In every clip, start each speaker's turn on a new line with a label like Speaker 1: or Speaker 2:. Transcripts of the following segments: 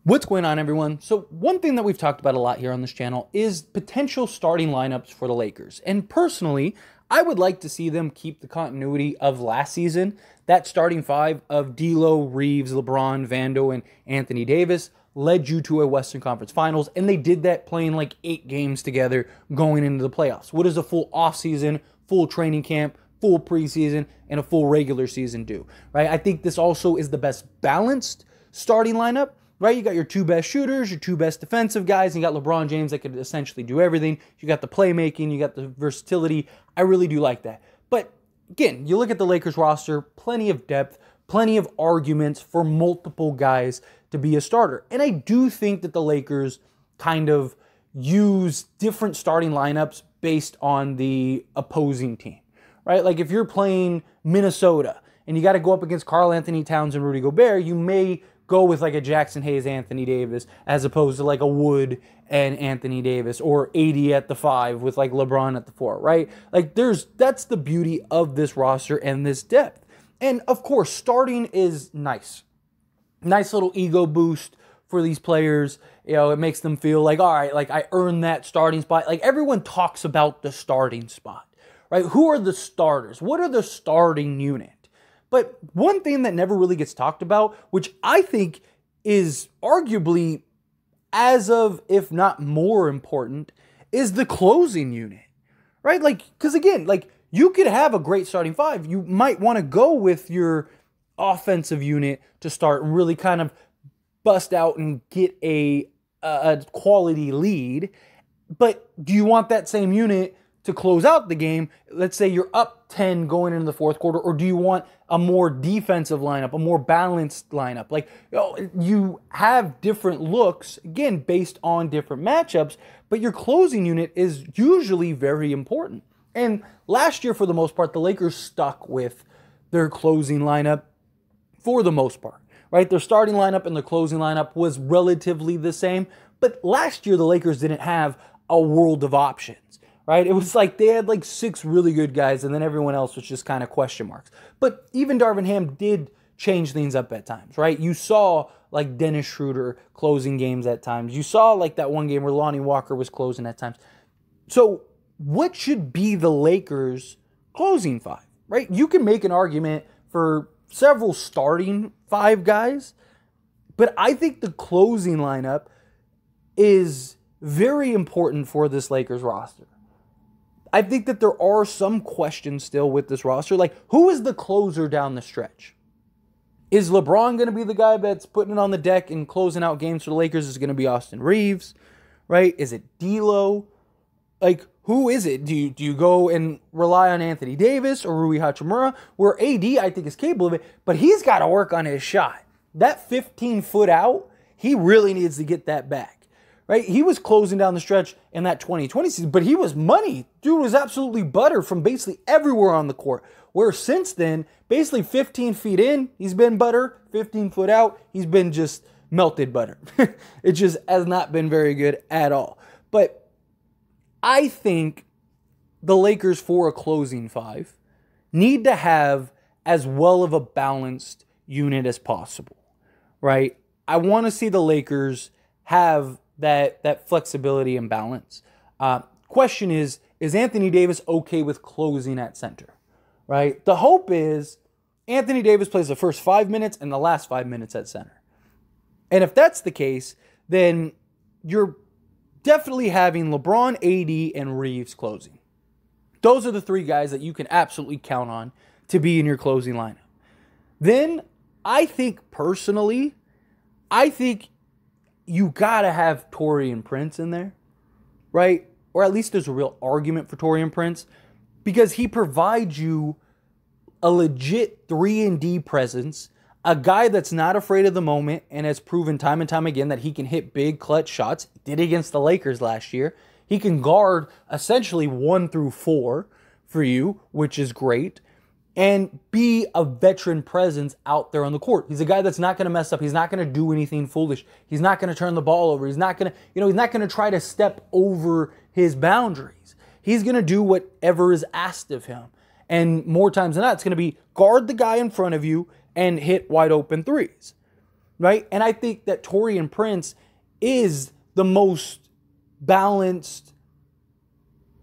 Speaker 1: What's going on, everyone? So one thing that we've talked about a lot here on this channel is potential starting lineups for the Lakers. And personally, I would like to see them keep the continuity of last season. That starting five of D'Lo, Reeves, LeBron, Vando, and Anthony Davis led you to a Western Conference Finals, and they did that playing like 8 games together going into the playoffs. What does a full offseason, full training camp, full preseason, and a full regular season do, right? I think this also is the best balanced starting lineup. Right, you got your 2 best shooters, your 2 best defensive guys, and you got LeBron James that could essentially do everything. You got the playmaking, you got the versatility. I really do like that. But again, you look at the Lakers roster, plenty of depth, plenty of arguments for multiple guys to be a starter. And I do think that the Lakers kind of use different starting lineups based on the opposing team, right? Like if you're playing Minnesota and you got to go up against Karl Anthony Towns and Rudy Gobert, you may go with like a Jackson Hayes, Anthony Davis, as opposed to like a Wood and Anthony Davis, or AD at the 5 with like LeBron at the 4, right? Like that's the beauty of this roster and this depth. And of course, starting is nice. Nice little ego boost for these players. You know, it makes them feel like, all right, like I earned that starting spot. Like everyone talks about the starting spot, right? Who are the starters? What are the starting unit? But one thing that never really gets talked about, which I think is arguably as of, if not more important, is the closing unit, right? Like, because again, like you could have a great starting 5. You might want to go with your offensive unit to start and really kind of bust out and get a quality lead. But do you want that same unit to close out the game? Let's say you're up 10 going into the fourth quarter, or do you want a more defensive lineup, a more balanced lineup? Like, you have different looks, again, based on different matchups, but your closing unit is usually very important. And last year, for the most part, the Lakers stuck with their closing lineup for the most part, right? Their starting lineup and their closing lineup was relatively the same, but last year, the Lakers didn't have a world of options. Right? It was like they had like 6 really good guys, and then everyone else was just kind of question marks. But even Darvin Ham did change things up at times, right? You saw like Dennis Schroeder closing games at times. You saw like that one game where Lonnie Walker was closing at times. So what should be the Lakers' closing 5, right? You can make an argument for several starting 5 guys, but I think the closing lineup is very important for this Lakers roster. I think that there are some questions still with this roster. Like, who is the closer down the stretch? Is LeBron going to be the guy that's putting it on the deck and closing out games for the Lakers? Is it going to be Austin Reeves, right? Is it D'Lo? Like, who is it? Do you go and rely on Anthony Davis or Rui Hachimura? Where AD, I think, is capable of it, but he's got to work on his shot. That 15-foot out, he really needs to get that back. Right? He was closing down the stretch in that 2020 season, but he was money. Dude was absolutely butter from basically everywhere on the court. Where since then, basically 15 feet in, he's been butter. 15 foot out, he's been just melted butter. It just has not been very good at all. But I think the Lakers, for a closing 5, need to have as well of a balanced unit as possible. Right? I want to see the Lakers have that flexibility and balance. Question is Anthony Davis okay with closing at center? Right? The hope is Anthony Davis plays the first 5 minutes and the last 5 minutes at center. And if that's the case, then you're definitely having LeBron, AD, and Reeves closing. Those are the 3 guys that you can absolutely count on to be in your closing lineup. Then I think personally, you gotta have Taurean Prince in there, right? Or at least there's a real argument for Taurean Prince, because he provides you a legit 3-and-D presence, a guy that's not afraid of the moment and has proven time and time again that he can hit big clutch shots. He did against the Lakers last year. He can guard essentially 1 through 4 for you, which is great, and be a veteran presence out there on the court. He's a guy that's not going to mess up. He's not going to do anything foolish. He's not going to turn the ball over. He's not going to, he's not going to try to step over his boundaries. He's going to do whatever is asked of him. And more times than not, it's going to be guard the guy in front of you and hit wide open threes. right? And I think that Taurean Prince is the most balanced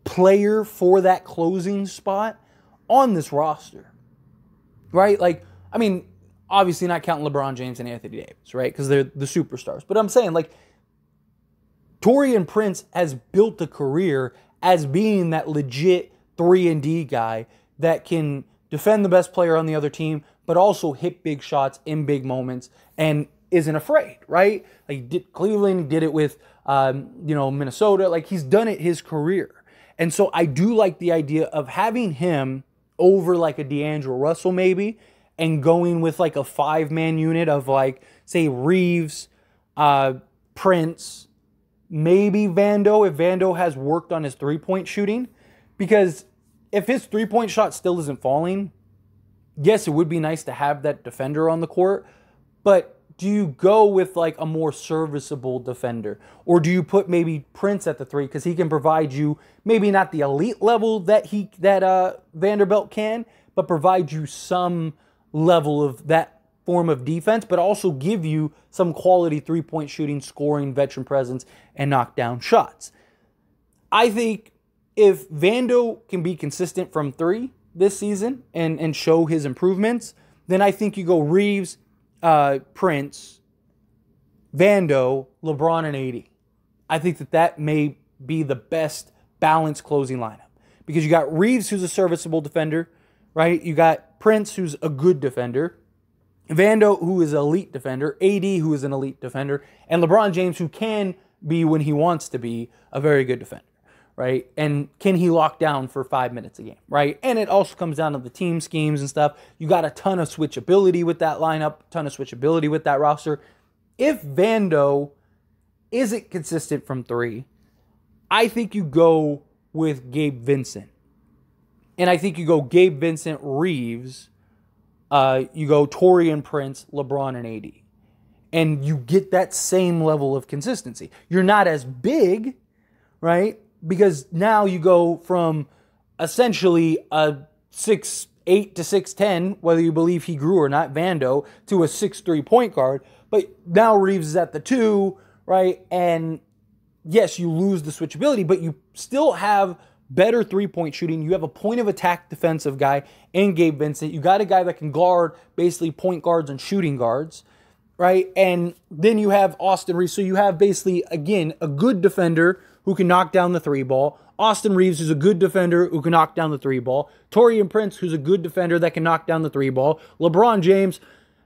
Speaker 1: player for that closing spot on this roster, right? Like, I mean, obviously not counting LeBron James and Anthony Davis, right? Because they're the superstars. But I'm saying, like, Taurean Prince has built a career as being that legit 3-and-D guy that can defend the best player on the other team, but also hit big shots in big moments and isn't afraid, right? Like, he did Cleveland, did it with, Minnesota. Like, he's done it his career. And so I do like the idea of having him over like a D'Angelo Russell maybe, and going with like a 5-man unit of like, say, Reeves, Prince, maybe Vando, if Vando has worked on his three-point shooting. Because if his three-point shot still isn't falling, yes, it would be nice to have that defender on the court, but do you go with like a more serviceable defender? Or do you put maybe Prince at the 3 because he can provide you maybe not the elite level that Vanderbilt can, but provide you some level of that form of defense, but also give you some quality three-point shooting, scoring, veteran presence, and knockdown shots. I think if Vando can be consistent from 3 this season and show his improvements, then I think you go Reeves, Prince, Vando, LeBron, and AD. I think that may be the best balanced closing lineup. Because you got Reeves, who's a serviceable defender, right? You got Prince, who's a good defender. Vando, who is an elite defender. AD, who is an elite defender. And LeBron James, who can be, when he wants to be, a very good defender, right? And can he lock down for 5 minutes a game, right? And it also comes down to the team schemes and stuff. You got a ton of switchability with that lineup, ton of switchability with that roster. If Vando isn't consistent from 3, I think you go with Gabe Vincent. And I think you go Gabe Vincent, Reeves, you go Taurean Prince, LeBron, and AD. And you get that same level of consistency. You're not as big, right? Because now you go from essentially a 6'8" to 6'10", whether you believe he grew or not, Vando, to a 6'3" point guard. But now Reeves is at the 2, right? And yes, you lose the switchability, but you still have better three-point shooting. You have a point-of-attack defensive guy in Gabe Vincent. You got a guy that can guard basically point guards and shooting guards, right? And then you have Austin Reeves. So you have basically, again, a good defender who can knock down the 3 ball. Austin Reeves, who's a good defender who can knock down the 3 ball. Taurean Prince, who's a good defender that can knock down the 3 ball. LeBron James,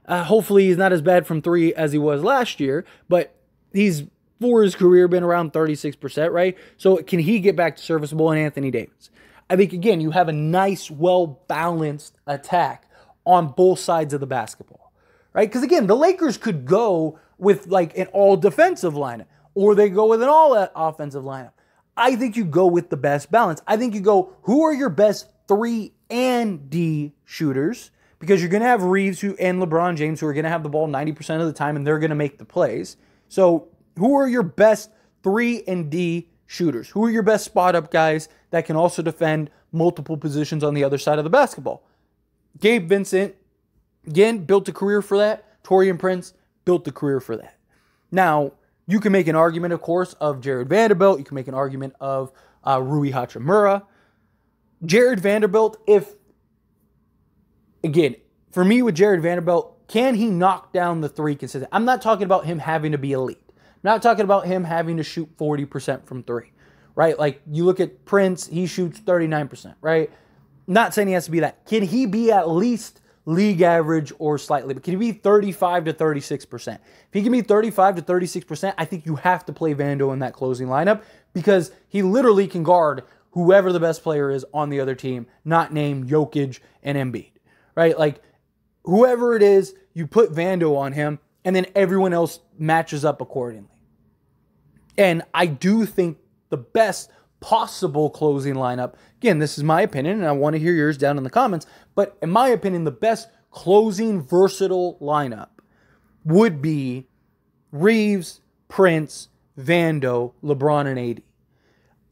Speaker 1: hopefully he's not as bad from 3 as he was last year, but he's, for his career, been around 36%, right? So can he get back to serviceable? And Anthony Davis. I think, again, you have a nice, well-balanced attack on both sides of the basketball, right? Because, again, the Lakers could go with, like, an all-defensive lineup, or they go with an all-offensive lineup. I think you go with the best balance. I think you go, who are your best 3-and-D shooters? Because you're going to have Reeves and LeBron James who are going to have the ball 90% of the time, and they're going to make the plays. So who are your best 3-and-D shooters? Who are your best spot-up guys that can also defend multiple positions on the other side of the basketball? Gabe Vincent, again, built a career for that. Taurean Prince built a career for that. Now, you can make an argument, of course, of Jared Vanderbilt. You can make an argument of Rui Hachimura. Jared Vanderbilt, again, for me with Jared Vanderbilt, can he knock down the 3 consistent? I'm not talking about him having to be elite. I'm not talking about him having to shoot 40% from 3, right? Like, you look at Prince, he shoots 39%, right? Not saying he has to be that. Can he be at least league average or slightly? But can he be 35 to 36%? If he can be 35 to 36%, I think you have to play Vando in that closing lineup because he literally can guard whoever the best player is on the other team, not named Jokic and Embiid, right? Like, whoever it is, you put Vando on him, and then everyone else matches up accordingly. And I do think the best possible closing lineup, again, this is my opinion, and I want to hear yours down in the comments, but in my opinion, the best closing versatile lineup would be Reeves, Prince, Vando, LeBron, and AD.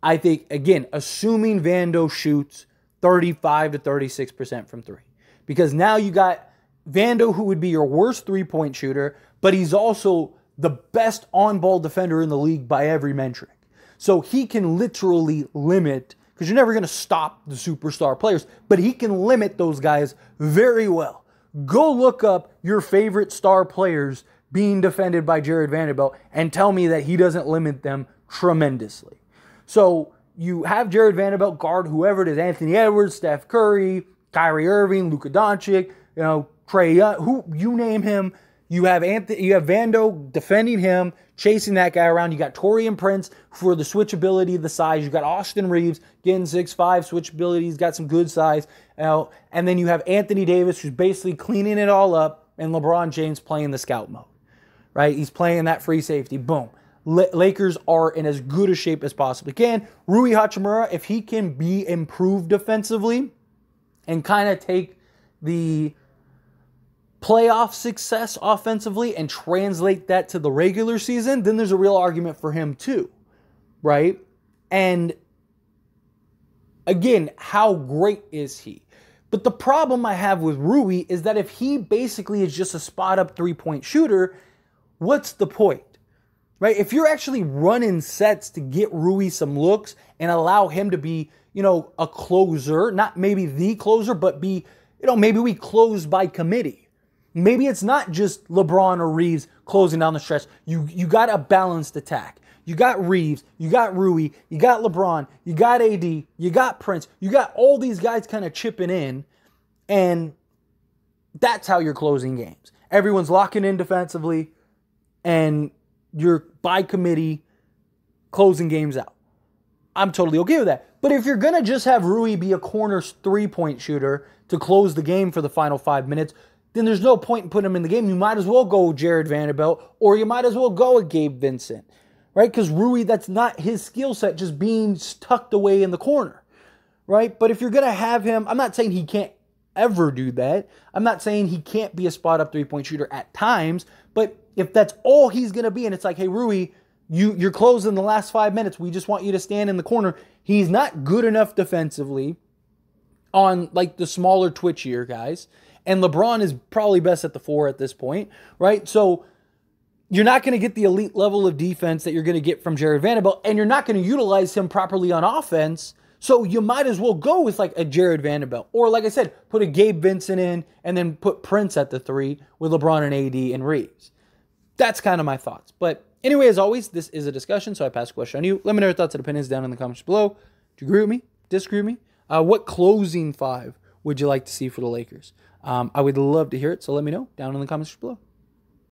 Speaker 1: I think, again, assuming Vando shoots 35 to 36% from 3. Because now you got Vando, who would be your worst three-point shooter, but he's also the best on-ball defender in the league by every metric. So he can literally limit, because you're never going to stop the superstar players, but he can limit those guys very well. Go look up your favorite star players being defended by Jared Vanderbilt and tell me that he doesn't limit them tremendously. So you have Jared Vanderbilt guard whoever it is, Anthony Edwards, Steph Curry, Kyrie Irving, Luka Doncic, Trae Young, who you name him. You have Vando defending him, chasing that guy around. You got Taurean Prince for the switchability, the size. You got Austin Reeves getting 6'5", switchability. He's got some good size. And then you have Anthony Davis, who's basically cleaning it all up, and LeBron James playing the scout mode, right? He's playing that free safety. Boom. Lakers are in as good a shape as possibly can. Rui Hachimura, if he can be improved defensively and kind of take the playoff success offensively and translate that to the regular season, then there's a real argument for him too, right? And again, how great is he? But the problem I have with Rui is that if he basically is just a spot-up three-point shooter, what's the point? Right? If you're actually running sets to get Rui some looks and allow him to be, a closer, not maybe the closer, but be, maybe we close by committee. Maybe it's not just LeBron or Reeves closing down the stretch. You got a balanced attack. You got Reeves, you got Rui, you got LeBron, you got AD, you got Prince. You got all these guys kind of chipping in, and that's how you're closing games. Everyone's locking in defensively, and you're by committee closing games out. I'm totally okay with that. But if you're going to just have Rui be a corner three-point shooter to close the game for the final 5 minutes, then there's no point in putting him in the game. You might as well go Jared Vanderbilt, or you might as well go with Gabe Vincent, right? Because Rui, that's not his skill set, just being tucked away in the corner, right? But if you're going to have him, I'm not saying he can't ever do that. I'm not saying he can't be a spot-up three-point shooter at times, but if that's all he's going to be, and it's like, hey, Rui, you're closing the last 5 minutes, we just want you to stand in the corner. He's not good enough defensively on like the smaller, twitchier guys. And LeBron is probably best at the 4 at this point, right? So you're not going to get the elite level of defense that you're going to get from Jared Vanderbilt, and you're not going to utilize him properly on offense. So you might as well go with like a Jared Vanderbilt. Or like I said, put a Gabe Vincent in and then put Prince at the 3 with LeBron and AD and Reeves. That's kind of my thoughts. But anyway, as always, this is a discussion, so I pass the question on you. Let me know your thoughts and opinions down in the comments below. Do you agree with me? Disagree with me? What closing 5 would you like to see for the Lakers? I would love to hear it, so let me know down in the comments below.